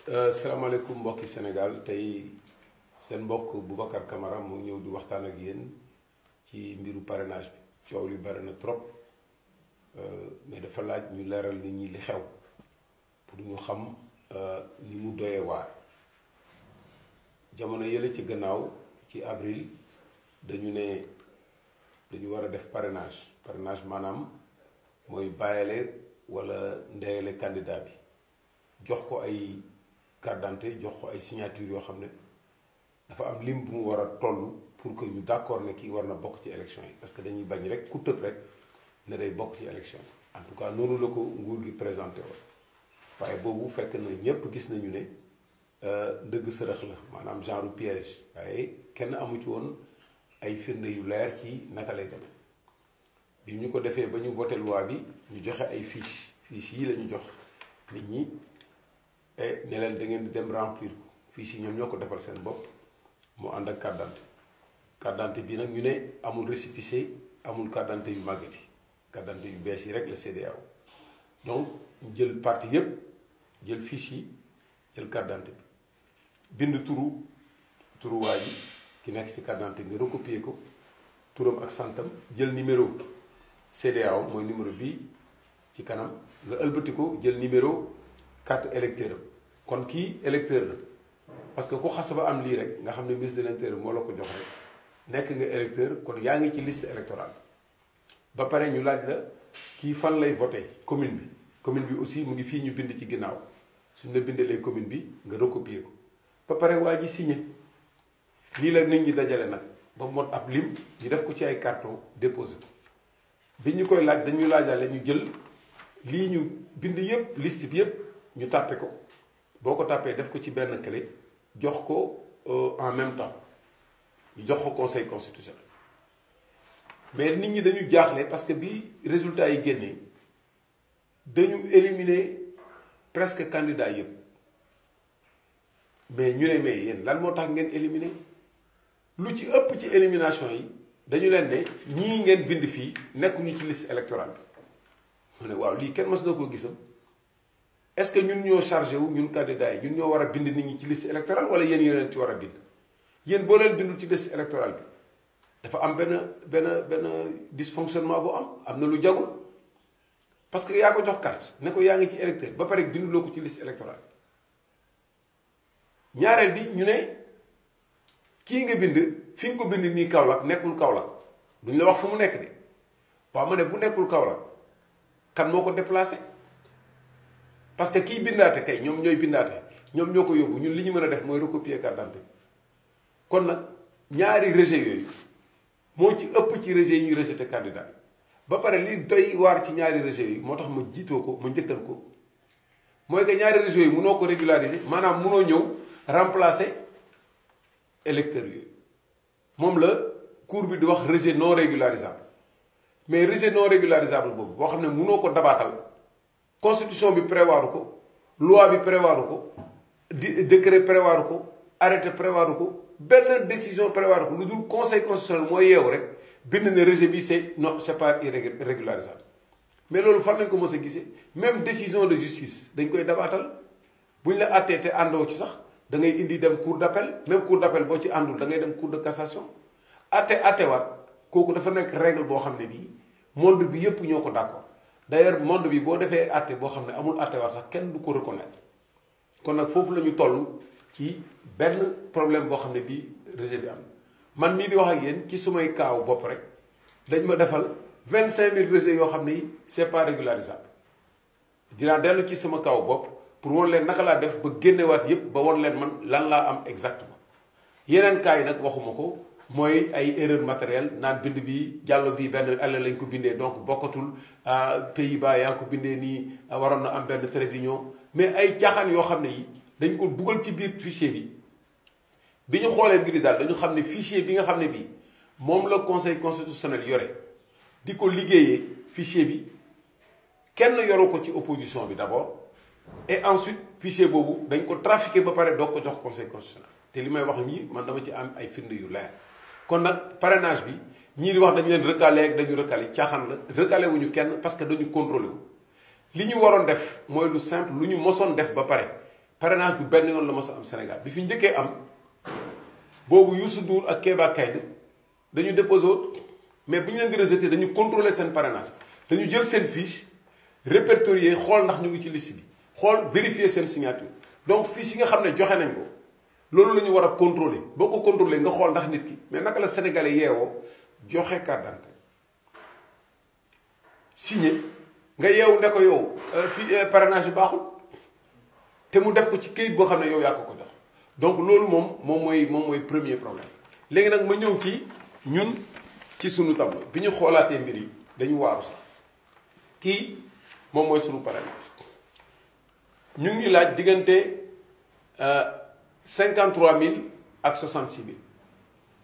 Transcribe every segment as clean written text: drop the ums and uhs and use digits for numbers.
salaamaaleykum mbokki Sénégal tey seen mbokk Boubacar Camara moo ñëw di waxtaan ak yéen ci mbiru parrainage bi coow li bari na trop mais dafa laaj ñu leeral nit ñi li xew pour ñu xam ni mu doyee waar jamono yële ci gannaaw ci avril dañu ne dañu war a def parrainage maanaam mooy bàyyale wala ndeyale candidat bi jox ko ay carte d'identité jox ko ay signature yoo xam ne dafa am lim bu mu war a toll pour que ñu d'accord ne kii war na bokk ci élection yi parce que dañuy bañ rek ku tëb rek ne day bokk ci élection yi en tout cas noonu la ko nguur gi présenté woon waaye boobu fekk na ñépp gis nañu ne dëgg sërëx la maanaam genre piège waaye kenn amu ci woon ay firnde yu leer ci naka lay demee bi ñu ko defee ba ñu voté loi bi ñu joxe ay fiche yi la ñu jox nit ñi ne leen da ngeen di dem remplir ko fiche yi ñoom ñoo ko defal seen bopp mu ànd ak carte d'identité bi nag ñu ne amul récépissé amul carte d'identité yu màggati carte d'identité yu bees yi rek la CEDEAO donc ñu jël parti yépp jël fiche yi jël carte d'identité bi bind turu waa ji ki nekk ci carte d'identité nga recopier ko turam ak santam jël numéro CEDEAO mooy numéro bii ci kanam nga ëlbati ko jël numéro carte électeur kon kii électeur la parce que ku xas ba am lii rek nga xam ne ministre de l'intérieur moo la ko jox rek nekk nga électeur kon yaa ngi ci liste électorale ba pare ñu laaj la kii fan lay voté commune bi aussi mu ngi fii ñu bind ci ginnaaw suñ la bindalee commune bi nga recopier ko ba pare waa ji signé lii la nit ñi dajale nag ba mot ab lim ñu def ko ci ay carton déposé ko bi ñu koy laaj dañuy laajale ñu jël lii ñu bind yépp liste bi yépp ñu tàppe ko boo ko tàppee def ko ci benn clé jox ko en même temps ñu jox ko conseil constitutionnel mais nit ñi dañu jaaxle parce que bi résultat yi génnee dañu éliminer presque candidat yépp mais ñu ne mais yéen lan moo tax ngeen éliminer lu ci ëpp ci élimination yi dañu leen ne ñii ngeen bind fii nekkuñu ci liste électorale bi mu ne waaw lii kenn mas na koo gisam est-ce que ñun ñoo chargé wu ñun candidats yi ñun ñoo war a bind nit ñi ci liste électorale wala yéen leen ci war a bind yéen boo leen bindul ci liste électorale bi dafa am benn dysfonctionnement bu am na lu jagul parce que yaa ko jox carte ne ko yaa ngi ci électeur ba pare binduloo ko ci liste électorale ñaareel bi ñu ne kii nga bind fi nga ko bind nii Kaolack nekkul Kaolack duñ la wax fu mu nekk de waaw ma ne bu nekkul Kaolack kan moo ko déplacé parce que kii bindaate kay ñoom ñooy bindaate ñoom ñoo ko yóbbu ñun li ñu mën a def mooy recopier carte d'identité kon nag ñaari rejet yooyu moo ci ëpp ci rejet yi ñuy rejeté candidat ba pare li doy waar ci ñaari rejet yooyu moo tax ma jiitoo ko ma njëkkal ko mooy que ñaari rejet yooyu mënoo ko régulariser maanaam mënoo ñëw remplacer électeurs yooyu moom la cour bi di wax rejet non régularisable mais rejet non régularisable boobu boo xam ne mënoo ko dabaatal constitution bi prévoiru ko loi bi prévoiru ko décret prévoiru ko arrêté prévoiru ko benn décision prévoiru ko lu dul conseil constitutionnel mooy yeewu rek bind ne rejet bi c'est pas irrégularisable mais loolu fan lañ ko mos a gisee même décision de justice dañ koy dabaatal buñ la àttee te àndoo ci sax da ngay indi dem cour d'appel même cour d'appel boo ci àndul da ngay dem cour de cassation àttewaat kooku dafa nekk règle boo xam ne bii monde bi yépp ñoo ko d'accord d'ailleurs monde bi boo defee àtte boo xam ne amul àttewaat sax kenn du ko reconnaître kon nag foofu la ñu toll ci benn problème boo xam ne bii rejet bi am man mii di wax ak yéen ci sumay kaaw bopp rek dañ ma defal 25000 rejets yoo xam ne yi c'est pas régularisable dinaa dellu ci sama kaaw bopp pour wan leen naka laa def ba génnewaat yépp ba wan leen man lan laa am exactement yeneen cas yi nag waxuma ko mooy ay erreur matérielle naan bind bi jàllo bi benn àll lañ ko bindee donc bokkatul Pays-Bas yaa ngi ko bindee nii waroon na am benn trait d'union mais ay caaxaan yoo xam ne yi dañ ko dugal ci biir fichier bi ñu xoolee mbiri daal dañu xam ne fichier bi nga xam ne bii moom la conseil constitutionnel yore di ko liggéeyee fichier bi kenn yoru ko ci opposition bi d'abord et ensuite fichier boobu dañ ko trafiqué ba pare doog ko jox conseil constitutionnel te li may wax nii man dama ci am ay firnde yu leer kon nag parrainage bi ñii di wax dañu leen recalé ak dañu recalé caaxaan la recalé wuñu kenn parce que dañu contrôlé wu li ñu waroon def mooy lu simple lu ñu mosoon def ba pare parrainage du benn yoon la mos a am Sénégal bi fi njëkkee am boobu Youssou Ndour ak Kéba Kayne dañu déposé mais bu ñu leen di rejeté dañu contrôler seen parrainage dañu jël seen fiche répertorier xool ndax ñu ngi ci liste bi xool vérifier seen signature donc fiche yi nga xam ne joxe nañ ko loolu la ñu war a contrôler boo ko contrôler nga xool ndax nit ki mais naka la sénégalais yeewoo joxe carte d'identité signé nga yeewu ne ko yow fii parrainage bi baaxul te mu def ko ci këyit boo xam ne yow yaa ko jox donc loolu moom mooy premier problème. léegi nag ma ñëw ci ñun ci sunu tableau bi ñu xoolaatee mbir yi dañu waaru sax kii moom mooy sunu parrainage ñu ngi laaj diggante 53 000 ak 66 000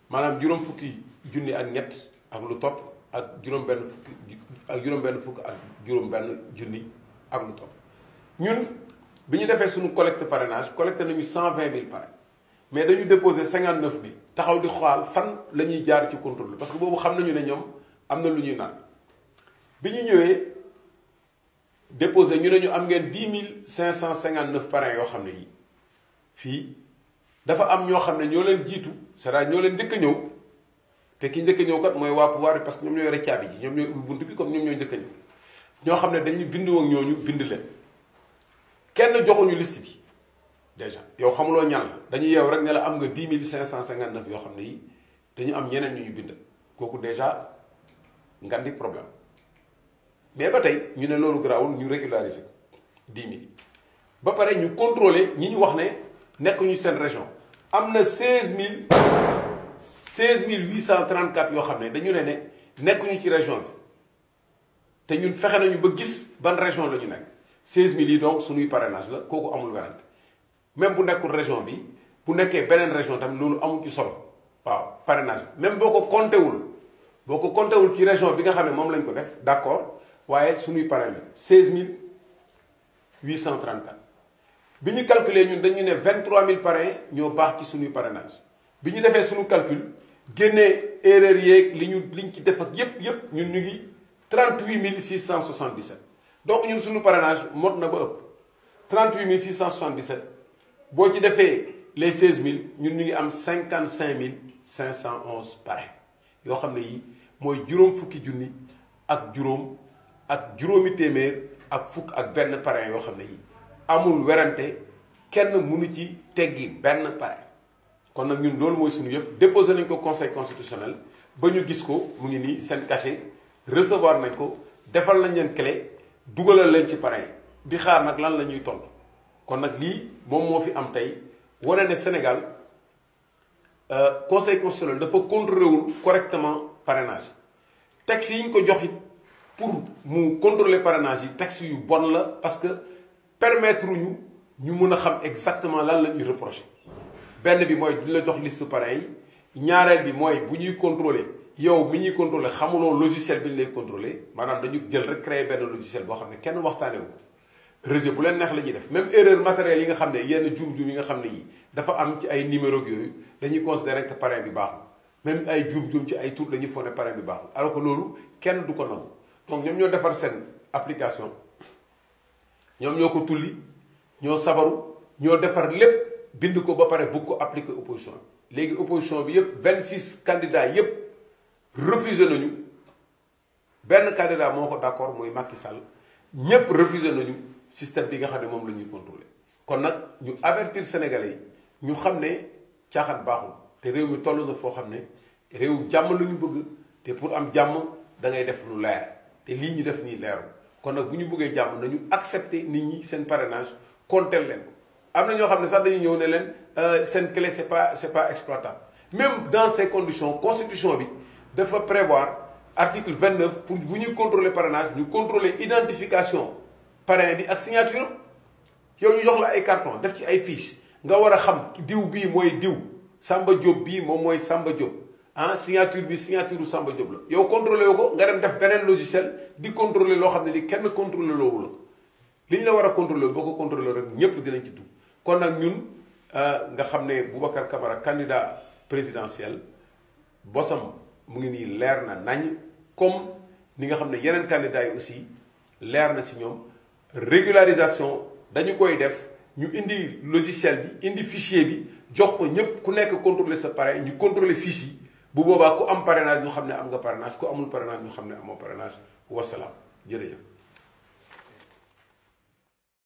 maanaam juróom fukki junni ak ñett ak lu topp ak juróom-benn fukk ak juróom-benn junni ak lu topp ñun bi ñu defee suñu collecte parrainage collecté nañu 120 000 parrain mais dañu déposé 59 000 taxaw di xool fan la ñuy jaar ci contrôle parce que boobu xam nañu ne ñoom am na lu ñuy naan bi ñu ñëwee déposé ñu ne ñu am ngeen 10 559 parrain yoo xam ne yi fii dafa am ñoo xam ne ñoo leen jiitu c'est-à-dire ñoo leen njëkk a ñëw te ki njëkk a ñëw kat mooy waa pouvoir bi parce que ñoom ñoo yore caabi ji ñoom ñooy ubbi bunt bi comme ñoom ñoo njëkk a ñëw ñoo xam ne dañuy bind ak ñooñu bind leen kenn joxuñu liste bi déjà yow xamuloo ñan la dañuy yeew rek ne la am nga 10 559 yoo xam ne yi dañu am ñeneen ñu bind kooku déjà nga di problème mais ba tey ñu ne loolu garaawul ñu régulariser ko 10 000 ba pare ñu contrôler ñi ñu wax ne nekkuñu seen région am na 16 834 yoo xam ne dañu ne nekkuñu ci région bi te ñun fexe nañu ba gis ban région la ñu nekk 16000 yi donc suñuy parrainage la kooku amul werante même bu nekkul région bi bu nekkee beneen région tamit loolu amul ci solo waaw parrainage même boo ko compté wul ci région bi nga xam ne moom lañ ko def d'accord waaye suñuy parrain la 16834 bi ñu calculer ñun dañu ne 23000 parrains ñoo baax ci suñuy parrainage bi ñu defee suñu calcul génnee erreur yeeg liñ ci def ak yépp ñun ñu ngi 38 677 donc ñun suñu parrainage mot na ba ëpp 38 677 boo ci defee les 16000 ñun ñu ngi am 55 511 parrains yoo xam ne yi mooy juróom fukki junni ak juróomi téeméer ak fukk ak benn parrain yoo xam ne yi amul werante kenn mënu ci teggi benn parrain kon nag ñun loolu mooy suñu yëf déposé nañ ko conseil constitutionnel ba ñu gis ko mu ngi nii seen cachet recevoir nañ ko defal nañ leen clé dugalal leen ci parrain di xaar nag lan la ñuy tontu kon nag lii moom moo fi am tey wane ne Sénégal conseil constitutionnel dafa contrôlé wul correctement parrainage texte yi ñu ko jox it pour mu contrôler parrainage yi texte yu bon la parce que permettre ñu mën a xam exactement lan la ñuy reprocher benn bi mooy duñ la jox liste parrain yi ñaareel bi mooy bu ñuy contrôler yow mi ñuy contrôler xamuloo logiciel bi ñu lay contrôler maanaam dañu jël rek créer benn logiciel boo xam ne kenn waxtaanee wu rejet bu leen neex la ñuy def même erreur matérielle yi nga xam ne yenn juum-juum yi nga xam ne yi dafa am ci ay numéro yooyu dañuy considérer que parrain bi baaxul même ay juum-juum ci ay tur dañuy foog ne parrain bi baaxul alors que loolu kenn du ko nangu donc ñoom ñoo defar seen application ñoom ñoo ko tulli ñoo sabaru ñoo defar lépp bind ko ba pare bëgg ko appliquer opposition bi léegi opposition bi yépp 26 candidats yépp refusé nañu benn candidat moo ko d'accord mooy Macky Sall ñépp refusé nañu système bi nga xam ne moom la ñuy contrôler kon nag ñu avertir sénégalais yi ñu xam ne caaxaan baaxul te réew mi toll na foo xam ne réew jàmm la ñu bëgg te pour am jàmm da ngay def lu leer te lii ñu def nii leerul kon nag bu ñu bëggee jàmm nañu accepter nit ñi seen parrainage compter leen ko am na ñoo xam ne sax dañuy ñëw ne leen seen clé c'est pas exploitable même dans ces conditions constitution bi dafa prévoir article 29 pour bu ñuy contrôler parrainage ñu contrôler identification parrain bi ak signature yow ñu jox la ay carton def ci ay fiche nga war a xam diw bii mooy diw Samba Diop bii moom mooy Samba Diop signature bi signature Samba Diop la yow contrôler woo ko nga dem def beneen logiciel di contrôler loo xam ne ni kenn contrôler loowu la li ñu la war a contrôler boo ko contrôler rek ñépp dinañ ci dugg kon nag ñun nga xam ne Boubacar Camara candidat présidentiel bosam mu ngi nii leer na nañ comme ni nga xam ne yeneen candidats yi aussi leer na ci ñoom régularisation dañu koy def ñu indi logiciel bi indi fichier bi jox ko ñëpp ku nekk contrôler sa parrain ñu contrôler fiche yi bu boobaa ku am parrainage ñu xam ne am nga parrainage ku amul parrainage ñu xam ne amoo parrainage wasalaam jërëjëf.